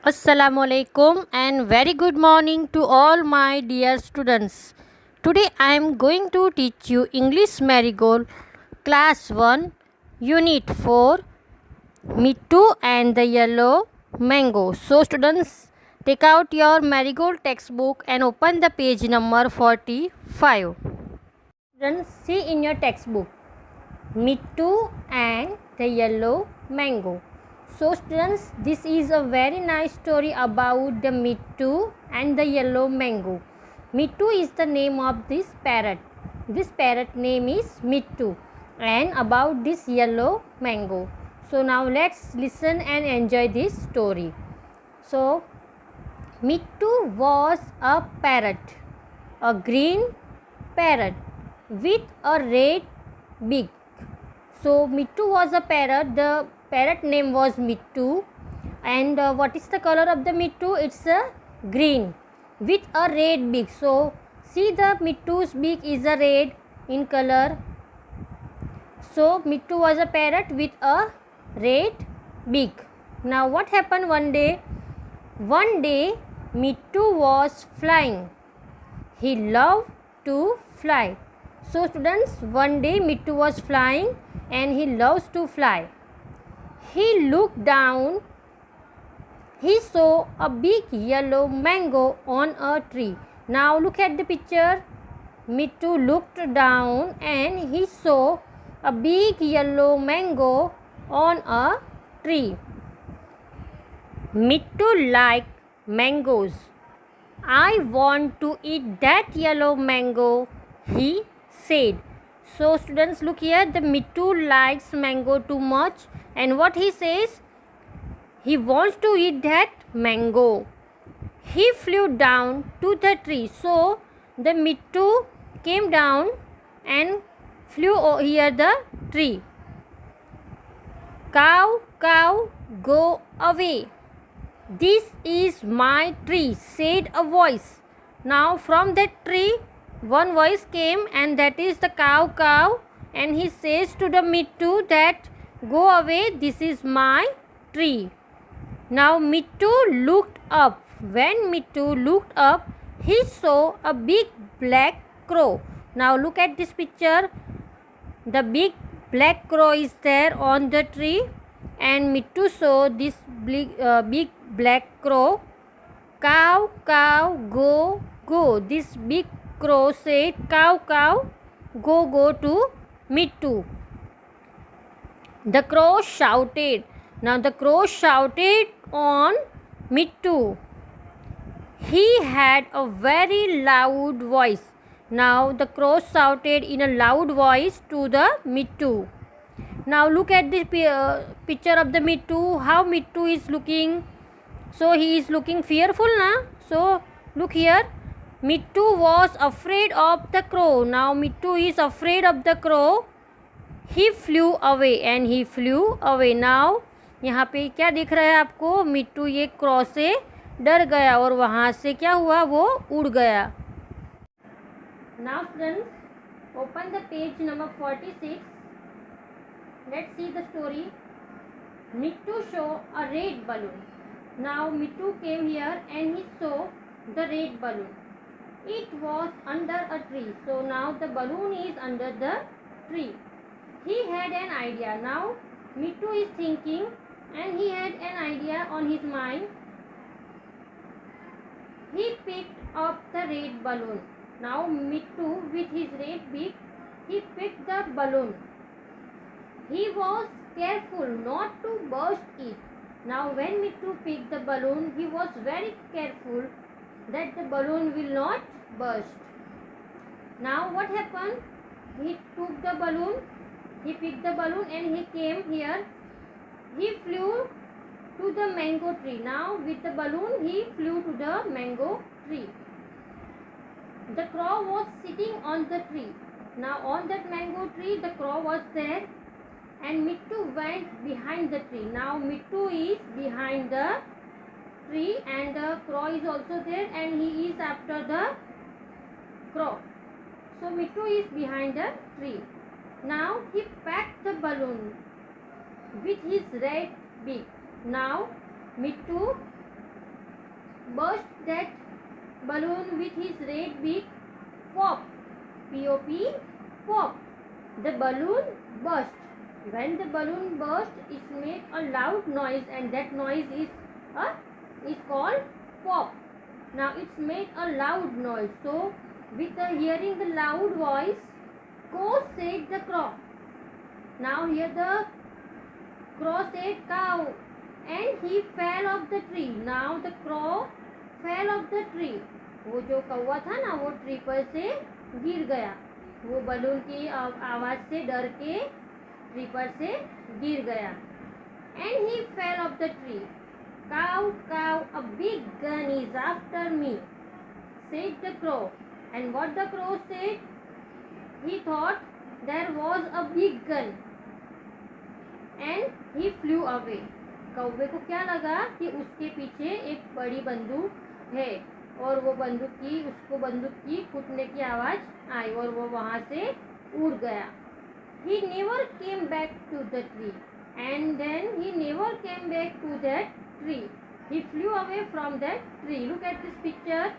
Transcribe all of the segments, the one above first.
Assalamualaikum and very good morning to all my dear students. Today I am going to teach you English Marigold Class 1 Unit 4 Mittu and the Yellow Mango. So students, take out your Marigold textbook and open the page number 45. Students, see in your textbook Mittu and the Yellow Mango. So students, this is a very nice story about the Mittu and the yellow mango. Mittu is the name of this parrot. This parrot name is Mittu, and about this yellow mango. So now let's listen and enjoy this story. So Mittu was a parrot, a green parrot with a red beak. So Mittu was a parrot. The parrot name was Mittu, and what is the color of the Mittu? It's a green with a red beak. So see, the Mittu's beak is a red in color. So Mittu was a parrot with a red beak. Now what happened one day? One day Mittu was flying. He loved to fly. So students, one day Mittu was flying and he loves to fly. He looked down. He saw a big yellow mango on a tree. Now look at the picture. Mittu looked down and he saw a big yellow mango on a tree. Mittu liked mangoes. I want to eat that yellow mango, he said. So students, look here, the Mittu likes mango too much, and what he says, he wants to eat that mango. He flew down to the tree. So the Mittu came down and flew over the tree. Cow, cow, go away. This is my tree, said a voice. Now from that tree one voice came, and that is the cow, cow, and he says to the Mittu that go away, this is my tree. Now Mittu looked up. When Mittu looked up, he saw a big black crow. Now look at this picture. The big black crow is there on the tree, and Mittu saw this big black crow. Cow, cow, go, go. This big crow said, cow, cow, go, go to Mittu. The crow shouted. Now the crow shouted on Mittu. He had a very loud voice. Now the crow shouted in a loud voice to the Mittu. Now look at this picture of the Mittu. How Mittu is looking. So he is looking fearful, na? So look here. Mittu was afraid of the crow. Now Mittu is afraid of the crow. He flew away and he flew away. Now यहाँ पे क्या दिख रहा है आपको? मिट्टू ये क्रॉ से डर गया और वहाँ से क्या हुआ, वो उड़ गया. Now students, open the page number 46. Let's see the story. Mittu saw a red balloon. Now Mittu came here and he saw the red balloon. It was under a tree. So now the balloon is under the tree. He had an idea. Now Mittu is thinking, and he had an idea on his mind. He picked up the red balloon. Now Mittu, with his red beak, he picked the balloon. He was careful not to burst it. Now when Mittu picked the balloon, he was very careful that the balloon will not burst. Now what happened? He took the balloon, he picked the balloon and he came here. He flew to the mango tree. Now with the balloon he flew to the mango tree. The crow was sitting on the tree. Now on that mango tree the crow was there, and Mittu went behind the tree. Now Mittu is behind the tree and the crow is also there, and he is after the crow. So Mittu is behind the tree. Now he packed the balloon with his red beak. Now Mittu burst that balloon with his red beak. Pop. P-O-P. Pop. The balloon burst. When the balloon burst, it makes a loud noise, and that noise is called pop. Now it's make a loud noise. So with hearing the loud voice, go said the crow. Now here the crow said cow, and he fell off the tree. Now the crow fell off the tree. वो जो कौवा था ना, वो tree पर से गिर गया. वो बलून की आवाज से डर के ट्री पर से गिर गया. And he fell off the tree. Cow, cow, a big gun is after me, said the crow. And what the crow said? He thought there was a big gun, and he flew away. कौवे को क्या लगा कि उसके पीछे एक बड़ी बंदूक है, और वो उसको बंदूक की फूटने की आवाज आई, और वो वहाँ से उड़ गया. He never came back to the tree, and then he never came back to that tree. He flew away from that tree. Look at this picture.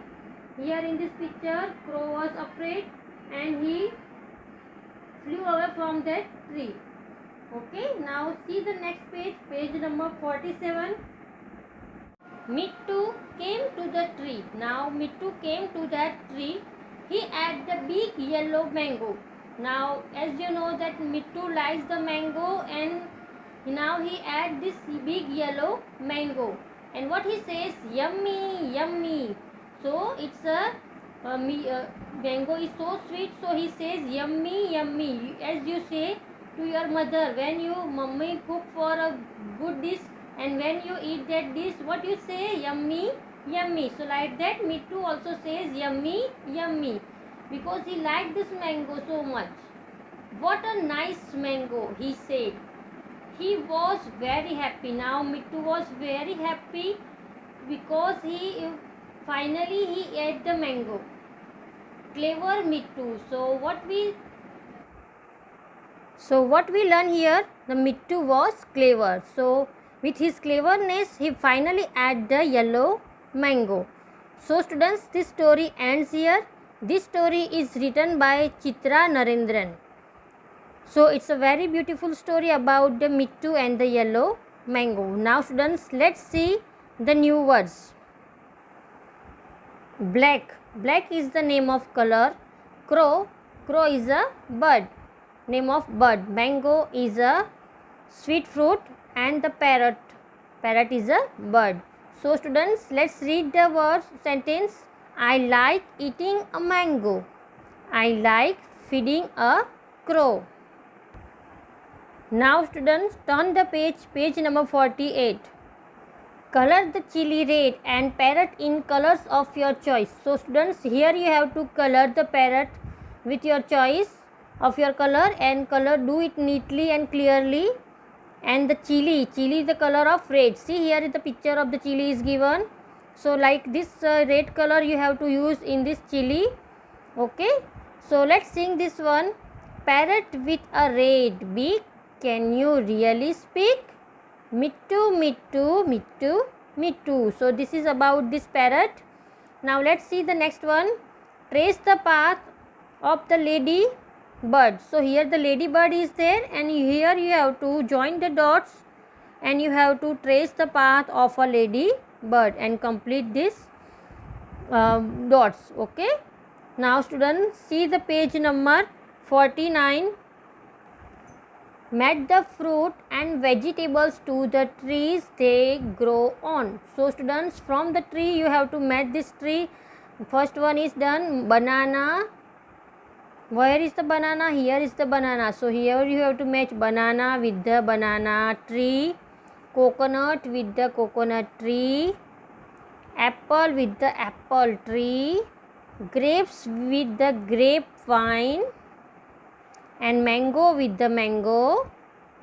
Here in this picture, crow was afraid, and he flew away from that tree. Okay, now see the next page, page number 47. Mittu came to the tree. Now Mittu came to that tree. He ate the big yellow mango. Now as you know that Mittu likes the mango, and now he ate this big yellow mango. And what he says, yummy, yummy. So it's mango is so sweet, so he says yummy, yummy. As you say to your mother when you mummy cook for a good dish, and when you eat that dish, what you say? Yummy, yummy. So like that, Mittu also says yummy, yummy, because he liked this mango so much. What a nice mango, he said. He was very happy. Now Mittu was very happy because he finally ate the mango. Clever Mittu. So what we learn here, the Mittu was clever. So with his cleverness, he finally ate the yellow mango. So students, this story ends here. This story is written by Chitra Narendran. So it's a very beautiful story about the Mittu and the yellow mango. Now students, let's see the new words. Black. Black is the name of color. Crow. Crow is a bird. Name of bird. Mango is a sweet fruit, and the parrot. Parrot is a bird. So students, let's read the word sentence. I like eating a mango. I like feeding a crow. Now students, turn the page number 48. Color the chili red and parrot in colors of your choice. So students, here you have to color the parrot with your choice of your color, and do it neatly and clearly. And the chili is the color of red. See, here is the picture of the chili is given. So like this red color you have to use in this chili. Okay, so let's sing this one. Parrot with a red beak, can you really speak? Mittu, Mittu, Mittu, Mittu. So this is about this parrot. Now let's see the next one. Trace the path of the lady bird. So here the lady bird is there, and here you have to join the dots, and you have to trace the path of a lady bird and complete this dots. Okay, now students, see the page number 49. Match the fruit and vegetables to the trees they grow on. So students, from the tree you have to match this tree. First one is done. Banana. Where is the banana? Here is the banana. So here you have to match banana with the banana tree. Coconut with the coconut tree. Apple with the apple tree. Grapes with the grapevine. And mango with the mango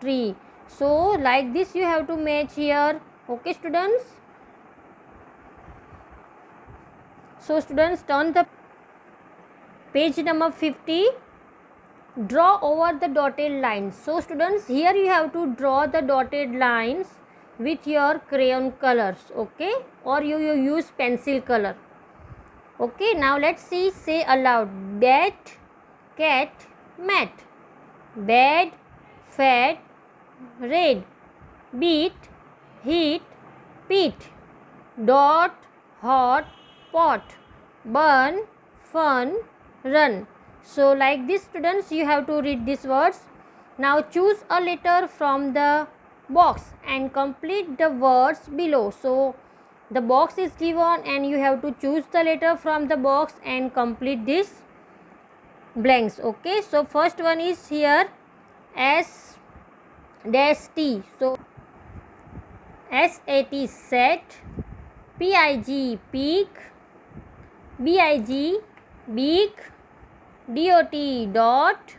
tree. So like this you have to match here. Okay students. So students, turn the page number 50. Draw over the dotted lines. So students, here you have to draw the dotted lines with your crayon colors, okay, or you use pencil color. Okay, now let's see, say aloud. Bat, cat, mat. Bad, fat, red. Beat, heat, pit. Dot, hot, pot. Burn, fun, run. So like this, students, you have to read these words. Now choose a letter from the box and complete the words below. So the box is given and you have to choose the letter from the box and complete this blanks. Okay, so first one is here, S dash T. So SAT, set. PIG, pig. BIG, big. DOT, dot.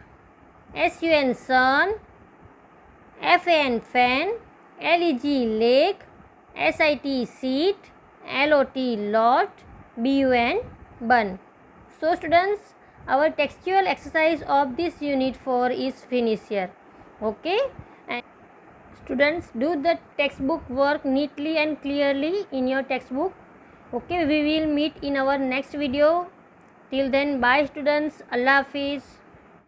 SUN, sun. FAN, fan. LEG, leg. SIT, seat. LOT, lot. BUN, bun. So students, our textual exercise of this unit 4 is finished here. Okay, and students, do the textbook work neatly and clearly in your textbook. Okay, we will meet in our next video. Till then, bye students. Allah Hafiz.